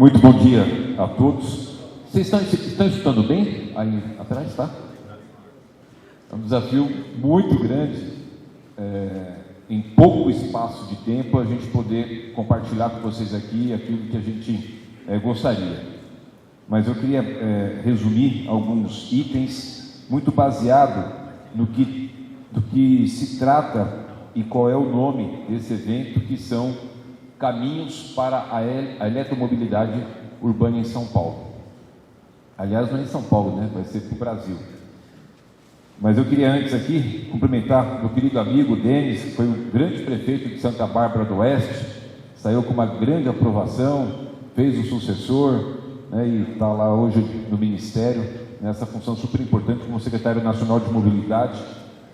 Muito bom dia a todos. Vocês estão escutando bem aí atrás, tá? É um desafio muito grande, em pouco espaço de tempo, a gente poder compartilhar com vocês aqui aquilo que a gente gostaria. Mas eu queria resumir alguns itens muito baseado do que se trata e qual é o nome desse evento, que são Caminhos para a Eletromobilidade Urbana em São Paulo. Aliás, não é em São Paulo, né? Vai ser para o Brasil. Mas eu queria antes aqui cumprimentar meu querido amigo Denis, que foi o grande prefeito de Santa Bárbara do Oeste, saiu com uma grande aprovação, fez o sucessor, né, e está lá hoje no Ministério, nessa função super importante como secretário nacional de mobilidade,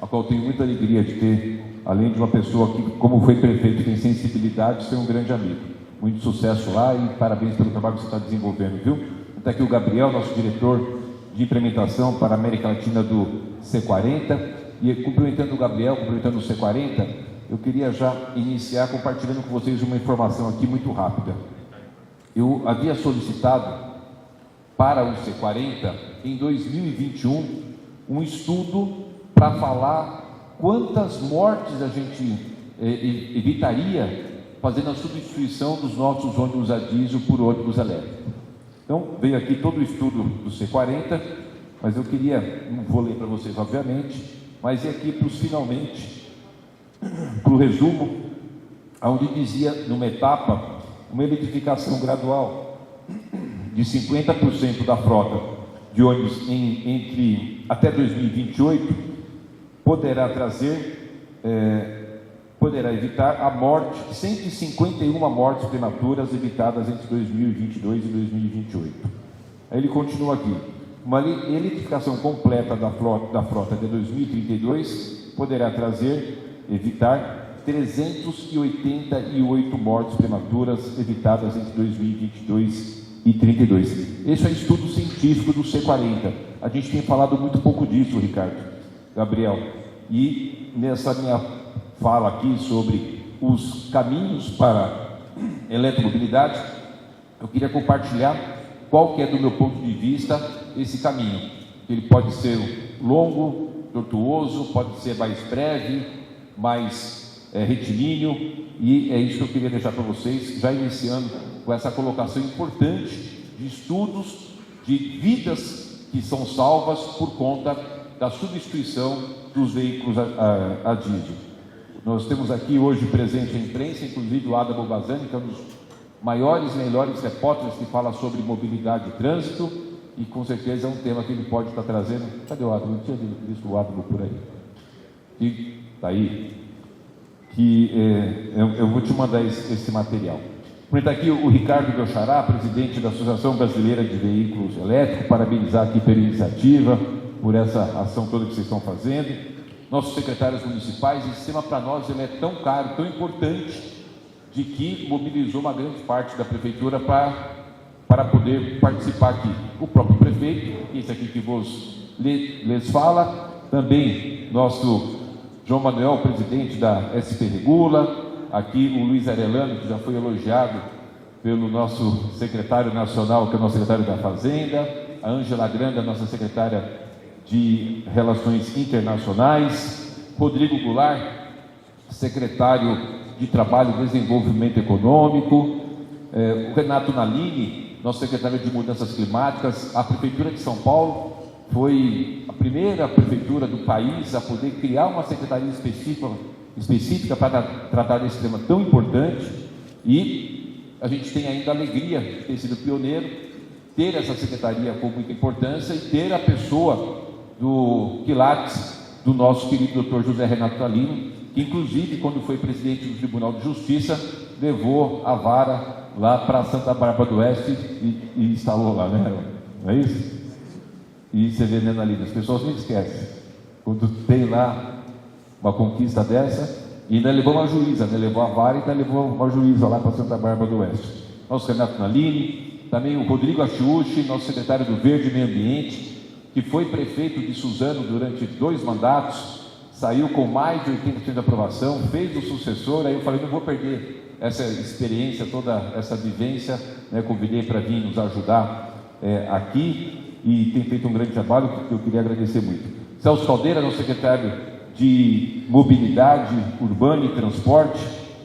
a qual tenho muita alegria de ter, além de uma pessoa que, como foi prefeito, tem sensibilidade, ser um grande amigo. Muito sucesso lá e parabéns pelo trabalho que você está desenvolvendo, viu? Está aqui o Gabriel, nosso diretor de implementação para a América Latina do C40, e cumprimentando o Gabriel, cumprimentando o C40, eu queria já iniciar compartilhando com vocês uma informação aqui muito rápida. Eu havia solicitado para o C40, em 2021, um estudo para falar quantas mortes a gente evitaria fazendo a substituição dos nossos ônibus a diesel por ônibus elétricos. Então, veio aqui todo o estudo do C40, mas eu queria, não vou ler para vocês, obviamente, mas ir aqui para os finalmente, para o resumo, onde dizia, numa etapa, uma eletrificação gradual de 50% da frota de ônibus até 2028, poderá evitar a morte, 151 mortes prematuras evitadas entre 2022 e 2028. Aí ele continua aqui: uma eletrificação completa da frota até 2032 poderá evitar 388 mortes prematuras evitadas entre 2022 e 32. Esse é estudo científico do C40. A gente tem falado muito pouco disso, Ricardo, Gabriel, e nessa minha fala aqui sobre os caminhos para a eletromobilidade, eu queria compartilhar qual que é, do meu ponto de vista, esse caminho. Ele pode ser longo, tortuoso, pode ser mais breve, mais retilíneo, e é isso que eu queria deixar para vocês, já iniciando com essa colocação importante de estudos de vidas que são salvas por conta da substituição dos veículos a diesel. Nós temos aqui hoje presente a imprensa, inclusive o Adamo Bazani, que é um dos maiores e melhores repórteres que fala sobre mobilidade e trânsito, e com certeza é um tema que ele pode estar trazendo. Cadê o Adamo? Não tinha visto o Adamo por aí. E está aí. Eu vou te mandar esse material. Está aqui o Ricardo Belchará, presidente da Associação Brasileira de Veículos Elétricos, parabenizar aqui pela iniciativa, por essa ação toda que vocês estão fazendo. Nossos secretários municipais, esse tema para nós ele é tão caro, tão importante, de que mobilizou uma grande parte da prefeitura para poder participar aqui. O próprio prefeito, esse aqui que lhes fala, também nosso João Manuel, presidente da SP Regula, aqui o Luiz Arellano, que já foi elogiado pelo nosso secretário nacional, que é o nosso secretário da Fazenda, a Ângela Granda, nossa secretária de Relações Internacionais, Rodrigo Goulart, secretário de Trabalho e Desenvolvimento Econômico, o Renato Nalini, nosso secretário de Mudanças Climáticas. A Prefeitura de São Paulo foi a primeira prefeitura do país a poder criar uma secretaria específica para tratar desse tema tão importante, e a gente tem ainda a alegria de ter sido pioneiro, ter essa secretaria com muita importância e ter a pessoa do quilates do nosso querido Dr. José Renato Nalini, que inclusive quando foi presidente do Tribunal de Justiça levou a vara lá para Santa Bárbara do Oeste e instalou lá, né? Não é isso? E você vê, né, Nalini, as pessoas não esquecem quando tem lá uma conquista dessa, e ainda levou uma juíza, né? Levou a vara e ainda levou uma juíza lá para Santa Bárbara do Oeste. Nosso Renato Nalini, também o Rodrigo Achiuchi, nosso secretário do Verde e Meio Ambiente, que foi prefeito de Suzano durante 2 mandatos, saiu com mais de 80% de aprovação, fez o sucessor. Aí eu falei, não vou perder essa experiência, toda essa vivência, né, convidei para vir nos ajudar aqui e tem feito um grande trabalho que eu queria agradecer muito. Celso Caldeira, nosso secretário de Mobilidade Urbana e Transporte,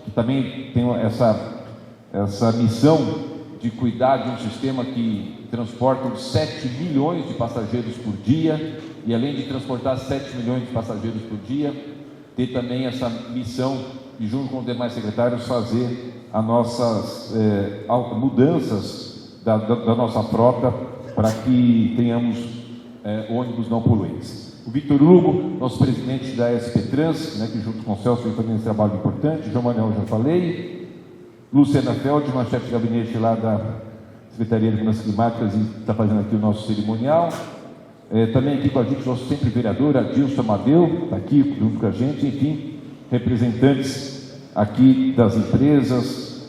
que também tem essa missão de cuidar de um sistema que transporta 7 milhões de passageiros por dia, e além de transportar 7 milhões de passageiros por dia, ter também essa missão de, junto com os demais secretários, fazer as nossas mudanças da nossa frota para que tenhamos ônibus não poluentes. O Victor Hugo, nosso presidente da SP Trans, né, que junto com o Celso vem fazendo esse trabalho importante. João Manuel, já falei. Luciana Feldman, chefe de gabinete lá da Secretaria de Mudanças Climáticas, e está fazendo aqui o nosso cerimonial. Também aqui com a gente, nosso sempre vereador, Adilson Amadeu, está aqui junto com a gente. Enfim, representantes aqui das empresas,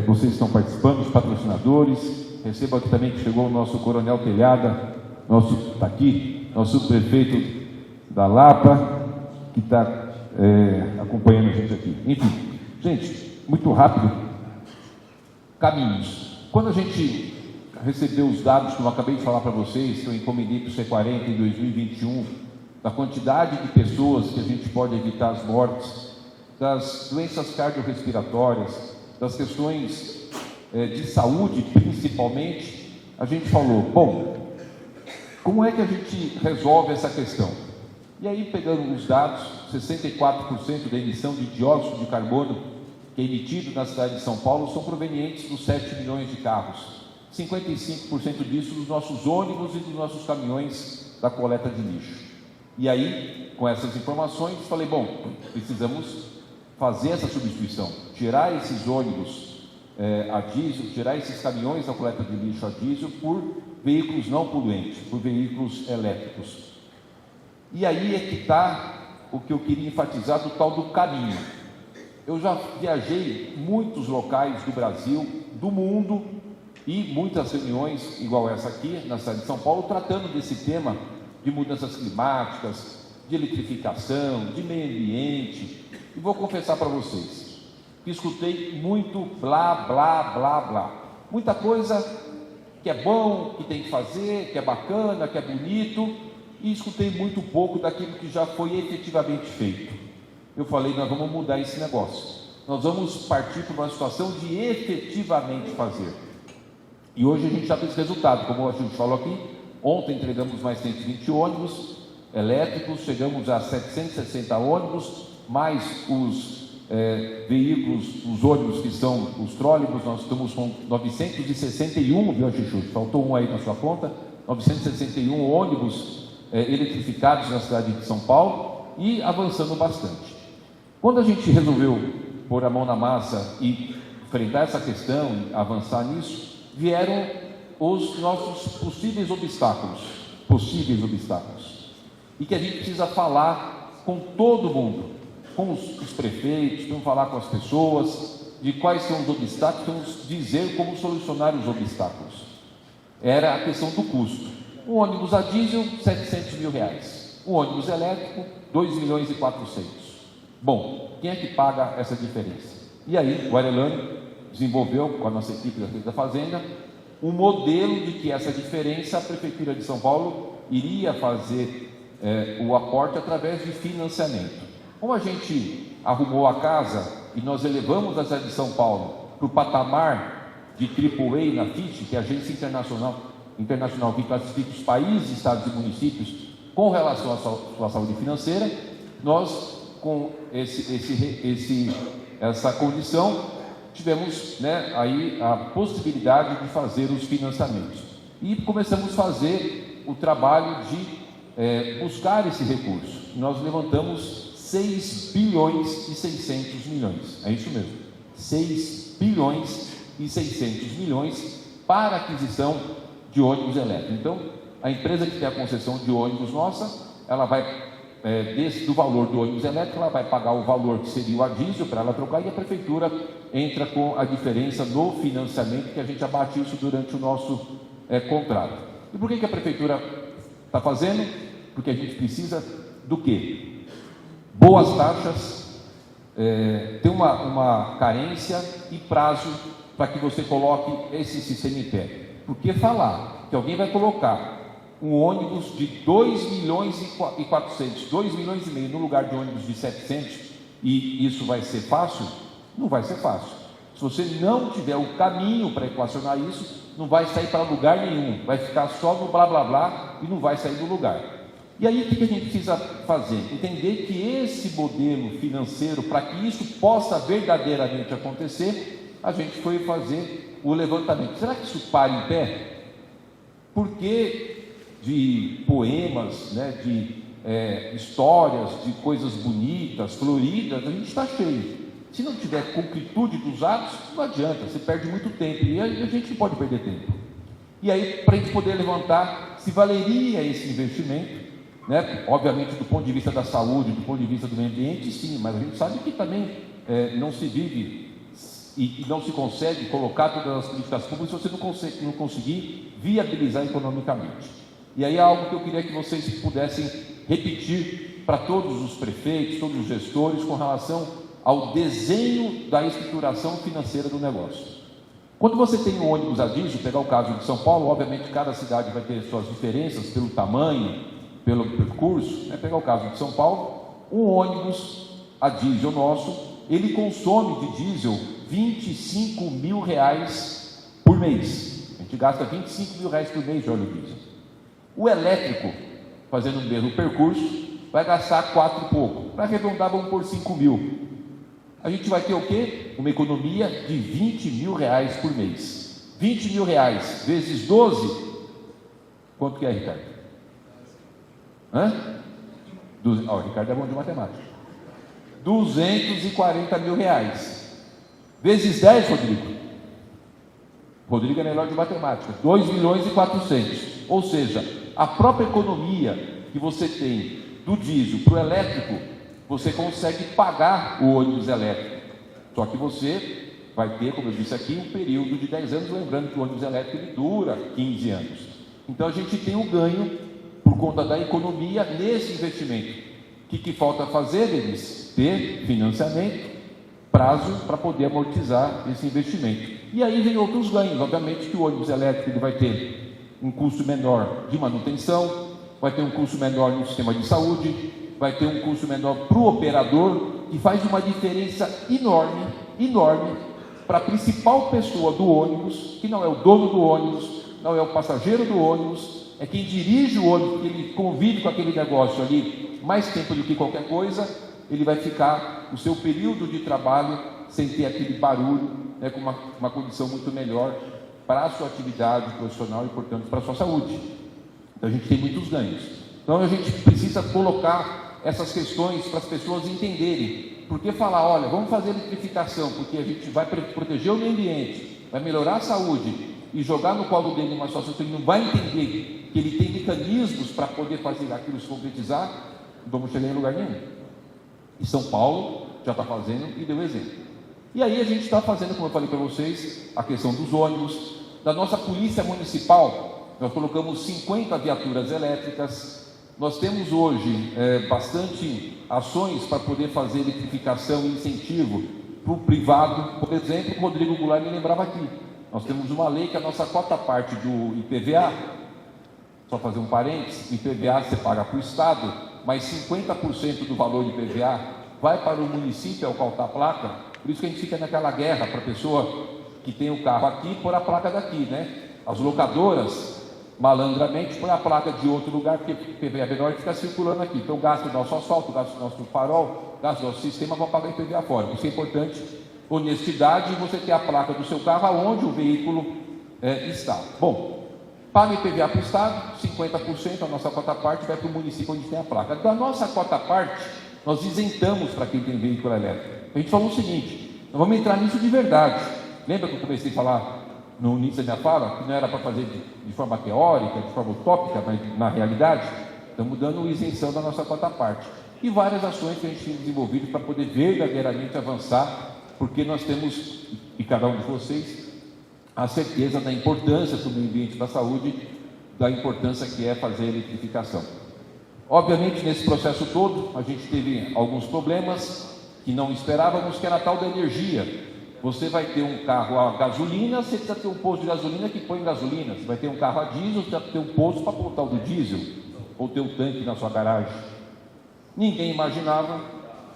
vocês estão participando, os patrocinadores. Recebo aqui também que chegou o nosso Coronel Telhada, está aqui, nosso prefeito da Lapa, que está acompanhando a gente aqui. Enfim, gente, muito rápido, caminhos. Quando a gente recebeu os dados que eu acabei de falar para vocês, que eu encomendei para o C40 em 2021, da quantidade de pessoas que a gente pode evitar as mortes, das doenças cardiorrespiratórias, das questões de saúde principalmente, a gente falou, bom, como é que a gente resolve essa questão? E aí, pegando os dados, 64% da emissão de dióxido de carbono que é emitido na cidade de São Paulo são provenientes dos 7 milhões de carros. 55% disso dos nossos ônibus e dos nossos caminhões da coleta de lixo. E aí, com essas informações, falei, bom, precisamos fazer essa substituição, tirar esses ônibus a diesel, tirar esses caminhões da coleta de lixo a diesel por veículos não poluentes, por veículos elétricos. E aí é que está o que eu queria enfatizar do tal do caminho. Eu já viajei muitos locais do Brasil, do mundo, e muitas reuniões, igual essa aqui, na cidade de São Paulo, tratando desse tema de mudanças climáticas, de eletrificação, de meio ambiente. E vou confessar para vocês, que escutei muito blá, blá, blá, blá. Muita coisa que é bom, que tem que fazer, que é bacana, que é bonito, e escutei muito pouco daquilo que já foi efetivamente feito. Eu falei, nós vamos mudar esse negócio. Nós vamos partir para uma situação de efetivamente fazer. E hoje a gente já tem esse resultado, como a gente falou aqui. Ontem entregamos mais 120 ônibus elétricos, chegamos a 760 ônibus, mais os veículos, os ônibus que são os trólebus, nós estamos com 961, viu, Chuchu? Faltou um aí na sua conta, 961 ônibus eletrificados na cidade de São Paulo e avançando bastante. Quando a gente resolveu pôr a mão na massa e enfrentar essa questão e avançar nisso, vieram os nossos possíveis obstáculos, e que a gente precisa falar com todo mundo, com os prefeitos, vamos falar com as pessoas, de quais são os obstáculos, vamos dizer como solucionar os obstáculos. Era a questão do custo. Um ônibus a diesel, R$700 mil. Um ônibus elétrico, 2 milhões e 400. Bom, quem é que paga essa diferença? E aí, o Arelano desenvolveu, com a nossa equipe da Fazenda, um modelo de que essa diferença a Prefeitura de São Paulo iria fazer o aporte através de financiamento. Como a gente arrumou a casa e nós elevamos a cidade de São Paulo para o patamar de AAA na FIT, que é a agência internacional que classifica os países, estados e municípios com relação à sua saúde financeira, nós, com essa condição, tivemos aí a possibilidade de fazer os financiamentos. E começamos a fazer o trabalho de buscar esse recurso. Nós levantamos 6 bilhões e 600 milhões. É isso mesmo. 6 bilhões e 600 milhões para aquisição de ônibus elétricos. Então, a empresa que tem a concessão de ônibus nossa, ela vai, do valor do ônibus elétrico, ela vai pagar o valor que seria o a diesel para ela trocar, e a prefeitura entra com a diferença no financiamento, que a gente abate isso durante o nosso contrato. E por que a prefeitura está fazendo? Porque a gente precisa do quê? Boas taxas, tem uma carência e prazo para que você coloque esse sistema em pé. Por que falar que alguém vai colocar um ônibus de 2 milhões e 400, 2 milhões e meio no lugar de ônibus de 700, e isso vai ser fácil? Não vai ser fácil. Se você não tiver o caminho para equacionar isso, não vai sair para lugar nenhum, vai ficar só no blá blá blá e não vai sair do lugar. E aí o que a gente precisa fazer? Entender que esse modelo financeiro, para que isso possa verdadeiramente acontecer, a gente foi fazer o levantamento. Será que isso para em pé? Porque de poemas, né, de histórias, de coisas bonitas, floridas, a gente está cheio. Se não tiver concretude dos atos, não adianta, você perde muito tempo, e a gente não pode perder tempo. E aí, para a gente poder levantar, se valeria esse investimento, né? Obviamente do ponto de vista da saúde, do ponto de vista do meio ambiente, sim, mas a gente sabe que também não se vive e não se consegue colocar todas as políticas públicas se você não conseguir viabilizar economicamente. E aí é algo que eu queria que vocês pudessem repetir para todos os prefeitos, todos os gestores, com relação ao desenho da estruturação financeira do negócio. Quando você tem um ônibus a diesel, pegar o caso de São Paulo, obviamente cada cidade vai ter suas diferenças pelo tamanho, pelo percurso, né? Pegar o caso de São Paulo, um ônibus a diesel nosso, ele consome de diesel 25 mil reais por mês. A gente gasta 25 mil reais por mês de óleo diesel. O elétrico, fazendo o mesmo percurso, vai gastar 4 e pouco. Para arredondar, vamos por 5 mil. A gente vai ter o quê? Uma economia de 20 mil reais por mês. 20 mil reais vezes 12, quanto que é, Ricardo? O Ricardo é bom de matemática. 240 mil reais. Vezes 10, Rodrigo. Rodrigo é melhor de matemática. 2 milhões e 400. Ou seja, a própria economia que você tem do diesel para o elétrico, você consegue pagar o ônibus elétrico. Só que você vai ter, como eu disse aqui, um período de 10 anos, lembrando que o ônibus elétrico ele dura 15 anos. Então a gente tem um ganho por conta da economia nesse investimento. O que falta fazer, Denis? Ter financiamento, prazo para poder amortizar esse investimento. E aí vem outros ganhos. Obviamente que o ônibus elétrico ele vai ter um custo menor de manutenção, vai ter um custo menor no sistema de saúde, vai ter um custo menor para o operador, e faz uma diferença enorme, enorme, para a principal pessoa do ônibus, que não é o dono do ônibus, não é o passageiro do ônibus, é quem dirige o ônibus, que ele convive com aquele negócio ali mais tempo do que qualquer coisa, ele vai ficar o seu período de trabalho sem ter aquele barulho, né, com uma condição muito melhor para a sua atividade profissional e, portanto, para a sua saúde. Então a gente tem muitos ganhos. Então a gente precisa colocar essas questões para as pessoas entenderem. Por que falar, olha, vamos fazer eletrificação, porque a gente vai proteger o meio ambiente, vai melhorar a saúde, e jogar no colo dele uma situação que ele não vai entender que ele tem mecanismos para poder fazer aquilo se concretizar, não vamos chegar em lugar nenhum. E São Paulo já está fazendo e deu exemplo. E aí a gente está fazendo, como eu falei para vocês, a questão dos ônibus, da nossa polícia municipal. Nós colocamos 50 viaturas elétricas. Nós temos hoje bastante ações para poder fazer eletrificação e incentivo para o privado. Por exemplo, o Rodrigo Goulart me lembrava aqui. Nós temos uma lei que a nossa cota parte do IPVA, só fazer um parênteses, IPVA você paga para o Estado, mas 50% do valor de IPVA vai para o município ao qual está a placa. Por isso que a gente fica naquela guerra para a pessoa que tem o carro aqui pôr a placa daqui, né? As locadoras malandramente põe a placa de outro lugar, porque o IPVA menor fica circulando aqui. Então gasta o nosso asfalto, gasta o nosso farol, gasta o nosso sistema, vai pagar IPVA fora. Isso é importante, honestidade, e você ter a placa do seu carro aonde o veículo está. Bom, paga IPVA para o Estado, 50%, a nossa cota parte vai para o município onde tem a placa. Da nossa cota parte, nós isentamos para quem tem veículo elétrico. A gente falou o seguinte, nós vamos entrar nisso de verdade. Lembra que eu comecei a falar no início da minha fala, que não era para fazer de forma teórica, de forma utópica, mas na realidade, estamos dando isenção da nossa cota parte. E várias ações que a gente tem desenvolvido para poder verdadeiramente avançar, porque nós temos, e cada um de vocês, a certeza da importância para o meio ambiente da saúde, da importância que é fazer a eletrificação. Obviamente, nesse processo todo, a gente teve alguns problemas, que não esperávamos, que era a tal da energia. Você vai ter um carro a gasolina, você precisa ter um posto de gasolina que põe gasolina. Você vai ter um carro a diesel, você precisa ter um posto para botar o do diesel, ou ter um tanque na sua garagem. Ninguém imaginava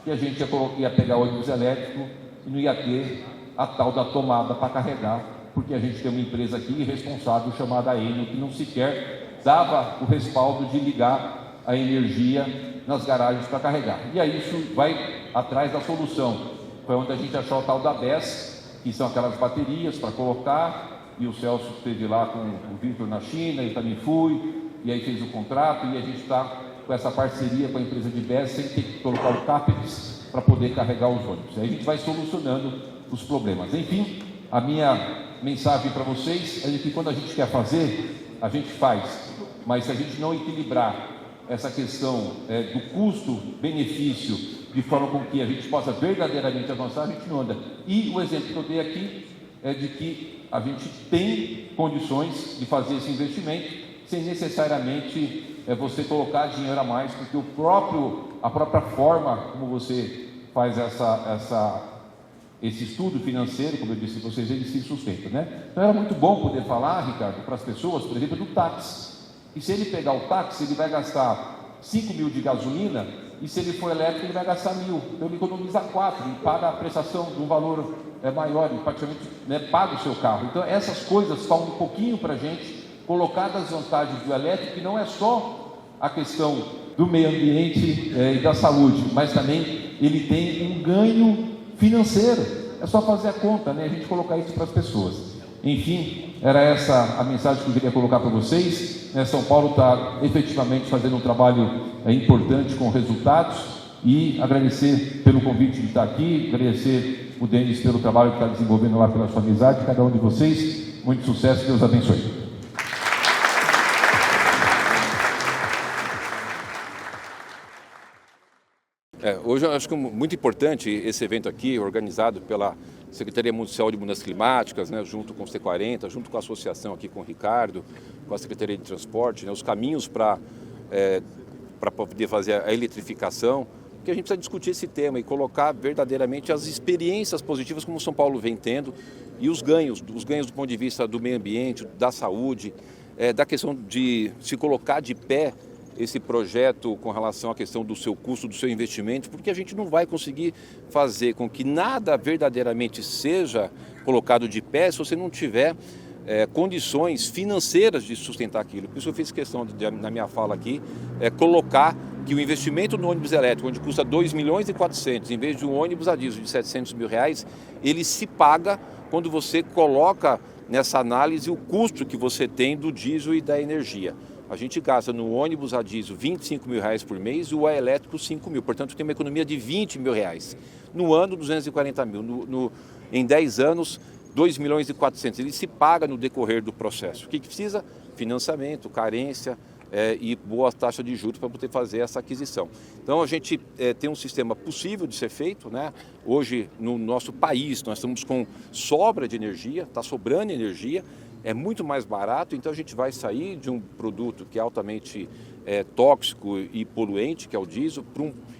que a gente ia pegar ônibus elétrico e não ia ter a tal da tomada para carregar, porque a gente tem uma empresa aqui irresponsável chamada Enel, que não sequer dava o respaldo de ligar a energia nas garagens para carregar. E aí isso vai atrás da solução. Foi onde a gente achou o tal da BES, que são aquelas baterias para colocar, e o Celso esteve lá com o Victor na China, eu também fui, e aí fez o contrato, e a gente está com essa parceria com a empresa de BES, sem ter que colocar o CAPEX para poder carregar os ônibus. Aí a gente vai solucionando os problemas. Enfim, a minha mensagem para vocês é de que quando a gente quer fazer, a gente faz, mas se a gente não equilibrar essa questão do custo-benefício de forma com que a gente possa verdadeiramente avançar, a gente não anda. E o exemplo que eu dei aqui é de que a gente tem condições de fazer esse investimento sem necessariamente você colocar dinheiro a mais, porque a própria forma como você faz esse estudo financeiro, como eu disse para vocês, ele se sustenta, né? Então era muito bom poder falar, Ricardo, para as pessoas, por exemplo, do táxi. E se ele pegar o táxi, ele vai gastar 5 mil de gasolina, e se ele for elétrico, ele vai gastar 1.000. Então ele economiza 4 e paga a prestação de um valor maior, e praticamente paga o seu carro. Então essas coisas falam um pouquinho para a gente colocar das vantagens do elétrico, que não é só a questão do meio ambiente e da saúde, mas também ele tem um ganho financeiro. É só fazer a conta, né? A gente colocar isso para as pessoas. Enfim, era essa a mensagem que eu queria colocar para vocês. São Paulo está efetivamente fazendo um trabalho importante com resultados, e agradecer pelo convite de estar aqui, agradecer o Denis pelo trabalho que está desenvolvendo lá, pela sua amizade, cada um de vocês. Muito sucesso, Deus abençoe. Hoje eu acho que é muito importante esse evento aqui, organizado pela Secretaria Municipal de Mudanças Climáticas, né, junto com o C40, junto com a associação aqui com o Ricardo, com a Secretaria de Transporte, né, os caminhos para poder fazer a eletrificação, que a gente precisa discutir esse tema e colocar verdadeiramente as experiências positivas como São Paulo vem tendo, e os ganhos do ponto de vista do meio ambiente, da saúde, da questão de se colocar de pé esse projeto com relação à questão do seu custo, do seu investimento, porque a gente não vai conseguir fazer com que nada verdadeiramente seja colocado de pé se você não tiver condições financeiras de sustentar aquilo. Por isso eu fiz questão, na minha fala aqui, colocar que o investimento no ônibus elétrico, onde custa 2,4 milhões, em vez de um ônibus a diesel de 700 mil reais, ele se paga quando você coloca nessa análise o custo que você tem do diesel e da energia. A gente gasta no ônibus a diesel 25 mil reais por mês e o elétrico 5 mil. Portanto, tem uma economia de 20 mil reais. No ano, 240 mil. Em 10 anos, 2,4 milhões. Ele se paga no decorrer do processo. O que precisa? Financiamento, carência e boa taxa de juros para poder fazer essa aquisição. Então, a gente tem um sistema possível de ser feito, né? Hoje, no nosso país, nós estamos com sobra de energia, está sobrando energia. É muito mais barato, então a gente vai sair de um produto que é altamente tóxico e poluente, que é o diesel,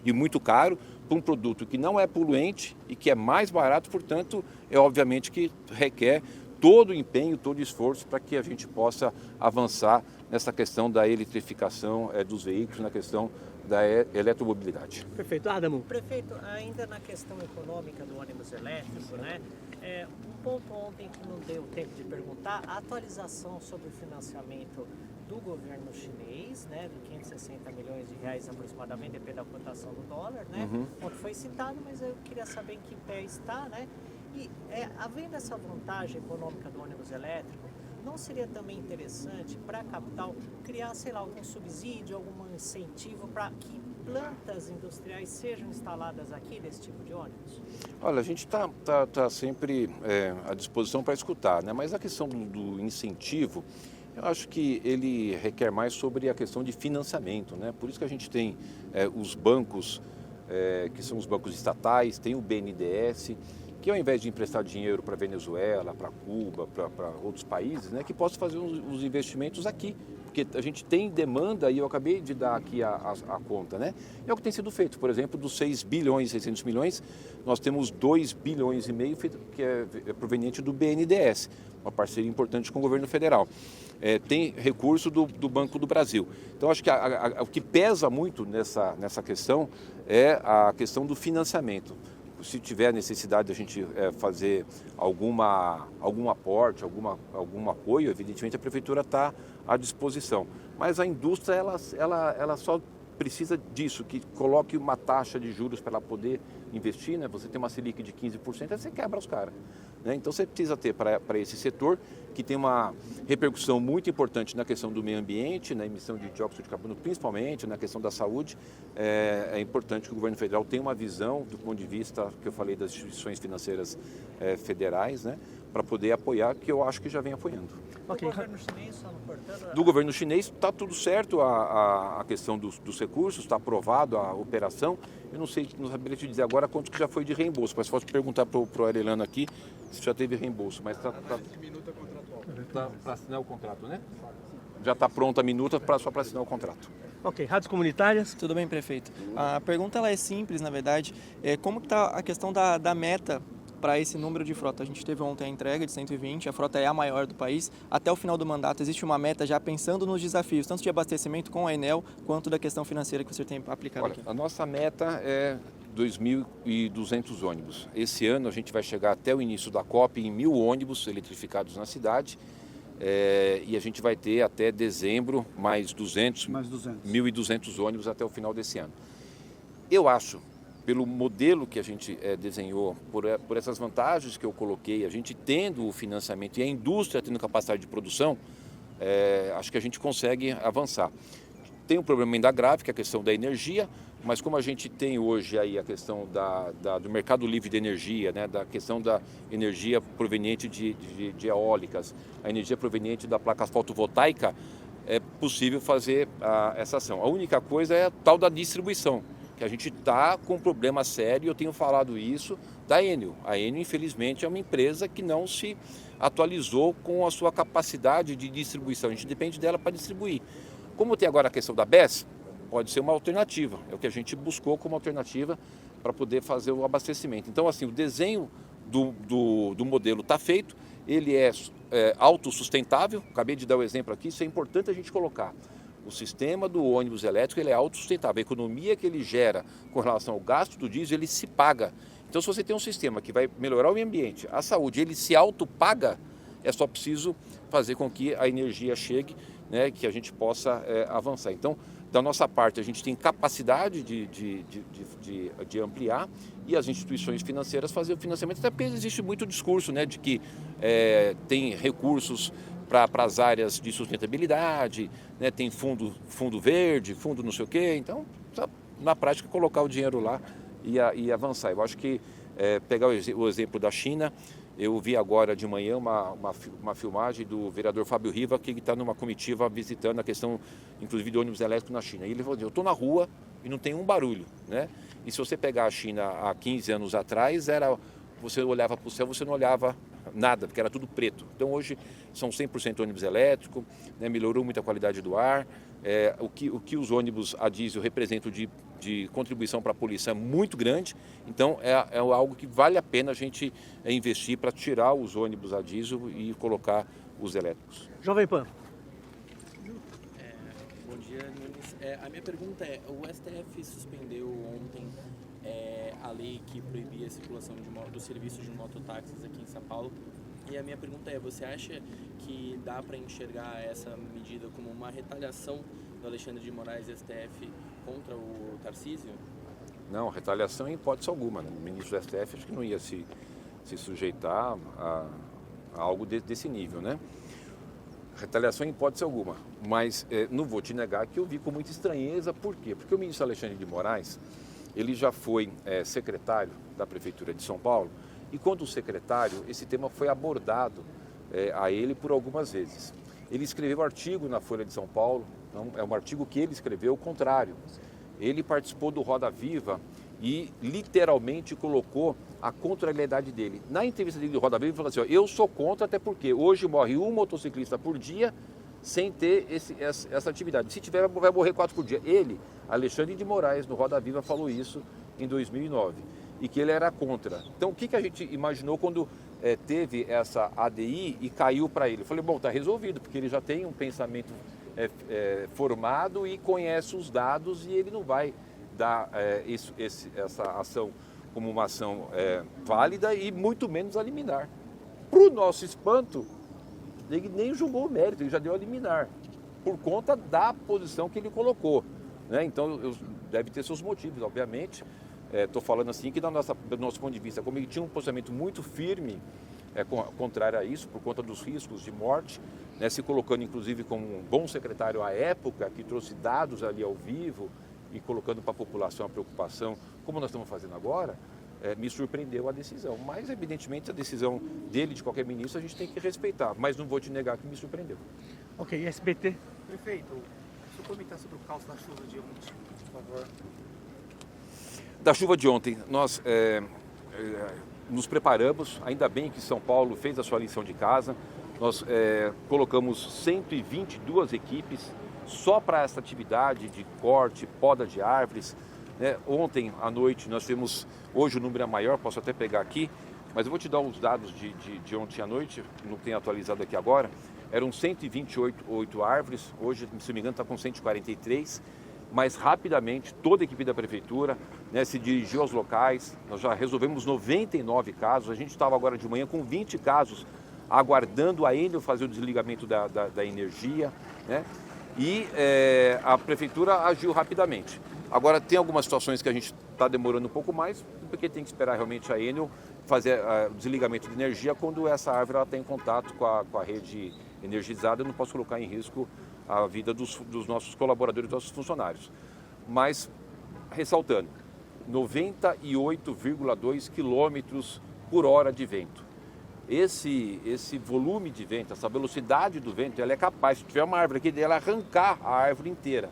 e muito caro, para um produto que não é poluente e que é mais barato, portanto, obviamente que requer todo o empenho, todo o esforço para que a gente possa avançar nessa questão da eletrificação dos veículos, na questão da eletromobilidade. Perfeito. Adamo. Prefeito, ainda na questão econômica do ônibus elétrico, né? Um ponto ontem que não deu tempo de perguntar, a atualização sobre o financiamento do governo chinês, né, de 560 milhões de reais aproximadamente, depende da cotação do dólar, né? Ontem foi citado, mas eu queria saber em que pé está, né? E havendo essa vantagem econômica do ônibus elétrico, não seria também interessante para a capital criar, sei lá, algum subsídio, algum incentivo para que plantas industriais sejam instaladas aqui desse tipo de ônibus? Olha, a gente está sempre à disposição para escutar, né? Mas a questão do incentivo, eu acho que ele requer mais sobre a questão de financiamento, né? Por isso que a gente tem os bancos, que são os bancos estatais, tem o BNDES, que ao invés de emprestar dinheiro para Venezuela, para Cuba, para outros países, né, que possa fazer os investimentos aqui. Porque a gente tem demanda, e eu acabei de dar aqui a conta, né? É o que tem sido feito. Por exemplo, dos 6 bilhões e 600 milhões, nós temos 2 bilhões e meio que é proveniente do BNDES, uma parceria importante com o governo federal. Tem recurso do Banco do Brasil. Então, acho que o que pesa muito nessa questão é a questão do financiamento. Se tiver necessidade de a gente fazer algum aporte, algum apoio, evidentemente a prefeitura está à disposição. Mas a indústria, ela só precisa disso, que coloque uma taxa de juros para ela poder investir, né? Você tem uma Selic de 15%, aí você quebra os caras. Né? Então você precisa ter para esse setor, que tem uma repercussão muito importante na questão do meio ambiente, na emissão de dióxido de carbono, principalmente na questão da saúde. É importante que o governo federal tenha uma visão do ponto de vista, que eu falei, das instituições financeiras federais, né? Para poder apoiar, que eu acho que já vem apoiando. Okay. Do governo chinês, só não cortando... Do governo chinês está tudo certo, a questão dos recursos, está aprovado a operação. Eu não saberia te dizer agora quanto que já foi de reembolso, mas se fosse perguntar para o Arellano aqui, se já teve reembolso. Mas está para assinar o contrato, né? Já está pronta a minuta só para assinar o contrato. Ok, rádios comunitárias. Tudo bem, prefeito. A pergunta ela é simples, na verdade. Como está a questão da meta para esse número de frota? A gente teve ontem a entrega de 120, a frota é a maior do país. Até o final do mandato existe uma meta já pensando nos desafios, tanto de abastecimento com a Enel, quanto da questão financeira que você tem aplicado aqui. A nossa meta é 2.200 ônibus. Esse ano a gente vai chegar até o início da COP em 1.000 ônibus eletrificados na cidade. E a gente vai ter até dezembro mais 200. 1.200 ônibus até o final desse ano. Eu acho, pelo modelo que a gente desenhou, por essas vantagens que eu coloquei, a gente tendo o financiamento e a indústria tendo capacidade de produção, acho que a gente consegue avançar. Tem um problema ainda grave, que é a questão da energia, mas como a gente tem hoje aí a questão do mercado livre de energia, né, da questão da energia proveniente de eólicas, a energia proveniente da placa fotovoltaica, é possível fazer essa ação. A única coisa é a tal da distribuição, que a gente está com um problema sério, eu tenho falado isso, da Enel. A Enel, infelizmente, é uma empresa que não se atualizou com a sua capacidade de distribuição, a gente depende dela para distribuir. Como tem agora a questão da BES, pode ser uma alternativa, é o que a gente buscou como alternativa para poder fazer o abastecimento. Então, assim, o desenho do modelo está feito, ele é autossustentável, acabei de dar o exemplo aqui, isso é importante a gente colocar. O sistema do ônibus elétrico ele é autossustentável, a economia que ele gera com relação ao gasto do diesel, ele se paga. Então, se você tem um sistema que vai melhorar o meio ambiente, a saúde, ele se autopaga, é só preciso fazer com que a energia chegue, né, que a gente possa avançar. Então, da nossa parte, a gente tem capacidade de ampliar e as instituições financeiras fazer o financiamento, até porque existe muito discurso, né, de que tem recursos para as áreas de sustentabilidade, né, tem fundo verde, fundo não sei o quê. Então, na prática, colocar o dinheiro lá e avançar. Eu acho que pegar o exemplo da China, eu vi agora de manhã uma filmagem do vereador Fábio Riva, que está numa comitiva visitando a questão, inclusive, de ônibus elétricos na China. E ele falou, eu estou na rua e não tem um barulho, né? E se você pegar a China há 15 anos atrás, você olhava para o céu, você não olhava nada, porque era tudo preto. Então hoje são 100% ônibus elétrico, né? Melhorou muito a qualidade do ar. O que os ônibus a diesel representam de contribuição para a poluição é muito grande, então é algo que vale a pena a gente investir para tirar os ônibus a diesel e colocar os elétricos. Jovem Pan. Bom dia, Nunes. A minha pergunta é, o STF suspendeu ontem a lei que proibia a circulação do serviço de mototáxis aqui em São Paulo. E a minha pergunta é, você acha que dá para enxergar essa medida como uma retaliação do Alexandre de Moraes e STF contra o Tarcísio? Não, retaliação em hipótese alguma. Né? O ministro do STF acho que não ia se sujeitar a algo desse nível, né? Retaliação em hipótese alguma. Mas não vou te negar que eu vi com muita estranheza. Por quê? Porque o ministro Alexandre de Moraes, ele já foi secretário da Prefeitura de São Paulo, e quando secretário, esse tema foi abordado a ele por algumas vezes. Ele escreveu um artigo na Folha de São Paulo, não, é um artigo que ele escreveu, o contrário. Ele participou do Roda Viva e literalmente colocou a contrariedade dele. Na entrevista dele do Roda Viva, ele falou assim, ó, eu sou contra até porque hoje morre um motociclista por dia sem ter essa atividade. Se tiver, vai morrer 4 por dia. Ele, Alexandre de Moraes, no Roda Viva, falou isso em 2009 e que ele era contra. Então, o que a gente imaginou quando teve essa ADI e caiu para ele? Eu falei, bom, está resolvido, porque ele já tem um pensamento formado e conhece os dados e ele não vai dar essa ação como uma ação válida e muito menos a liminar. Para o nosso espanto, ele nem julgou o mérito, ele já deu a liminar, por conta da posição que ele colocou. Né? Então, deve ter seus motivos, obviamente. Estou falando assim que do nosso ponto de vista, como ele tinha um posicionamento muito firme, contrário a isso, por conta dos riscos de morte, né, se colocando inclusive como um bom secretário à época, que trouxe dados ali ao vivo e colocando para a população a preocupação, como nós estamos fazendo agora, me surpreendeu a decisão. Mas, evidentemente, a decisão dele, de qualquer ministro, a gente tem que respeitar. Mas não vou te negar que me surpreendeu. Ok, SBT. Prefeito, deixa eu comentar sobre o caos da chuva de ontem, por favor. Da chuva de ontem, nós nos preparamos, ainda bem que São Paulo fez a sua lição de casa. Nós colocamos 122 equipes só para essa atividade de corte, poda de árvores. Ontem à noite nós temos, hoje o número é maior, posso até pegar aqui, mas eu vou te dar os dados de ontem à noite, não tenho atualizado aqui agora. Eram 128 árvores, hoje, se não me engano, está com 143. Mas rapidamente toda a equipe da prefeitura se dirigiu aos locais, nós já resolvemos 99 casos, a gente estava agora de manhã com 20 casos, aguardando a Enel fazer o desligamento da energia, né? E a prefeitura agiu rapidamente. Agora tem algumas situações que a gente está demorando um pouco mais, porque tem que esperar realmente a Enel fazer o desligamento de energia quando essa árvore está em contato com a rede energizada. Eu não posso colocar em risco a vida dos nossos colaboradores, dos nossos funcionários. Mas, ressaltando, 98,2 quilômetros por hora de vento. Esse volume de vento, essa velocidade do vento, ela é capaz, se tiver uma árvore aqui, dela arrancar a árvore inteira.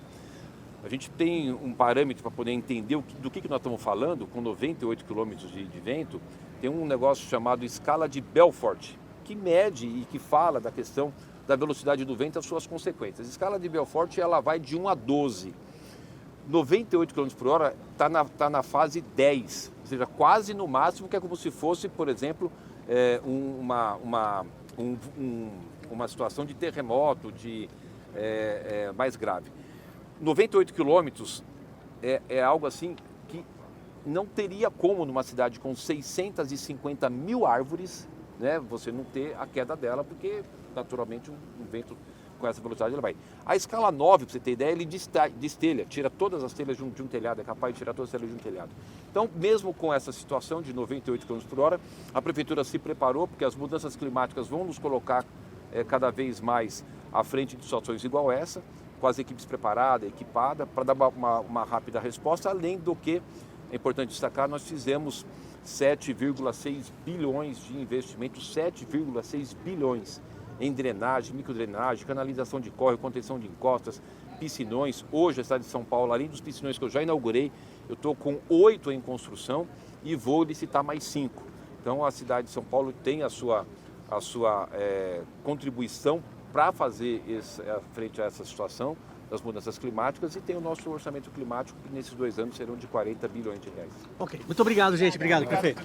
A gente tem um parâmetro para poder entender do que nós estamos falando, com 98 quilômetros de vento, tem um negócio chamado escala de Belfort, que mede e que fala da questão da velocidade do vento e as suas consequências. A escala de Belfort, ela vai de 1 a 12. 98 km por hora está na fase 10, ou seja, quase no máximo, que é como se fosse, por exemplo, uma situação de terremoto mais grave. 98 quilômetros é algo assim que não teria como, numa cidade com 650 mil árvores, né, você não ter a queda dela, porque naturalmente um vento com essa velocidade ele vai. A escala 9, para você ter ideia, ele destelha, tira todas as telhas de um telhado, é capaz de tirar todas as telhas de um telhado. Então, mesmo com essa situação de 98 km por hora, a prefeitura se preparou, porque as mudanças climáticas vão nos colocar cada vez mais à frente de situações igual essa, com as equipes preparadas, equipadas, para dar uma rápida resposta, além do que, é importante destacar, nós fizemos 7,6 bilhões de investimentos, 7,6 bilhões em drenagem, microdrenagem, canalização de córrego, contenção de encostas, piscinões. Hoje, a cidade de São Paulo, além dos piscinões que eu já inaugurei, eu estou com 8 em construção e vou licitar mais 5. Então, a cidade de São Paulo tem a sua contribuição para fazer frente a essa situação das mudanças climáticas e tem o nosso orçamento climático, que nesses 2 anos serão de 40 bilhões de reais. Ok, muito obrigado, gente. Obrigado, prefeito.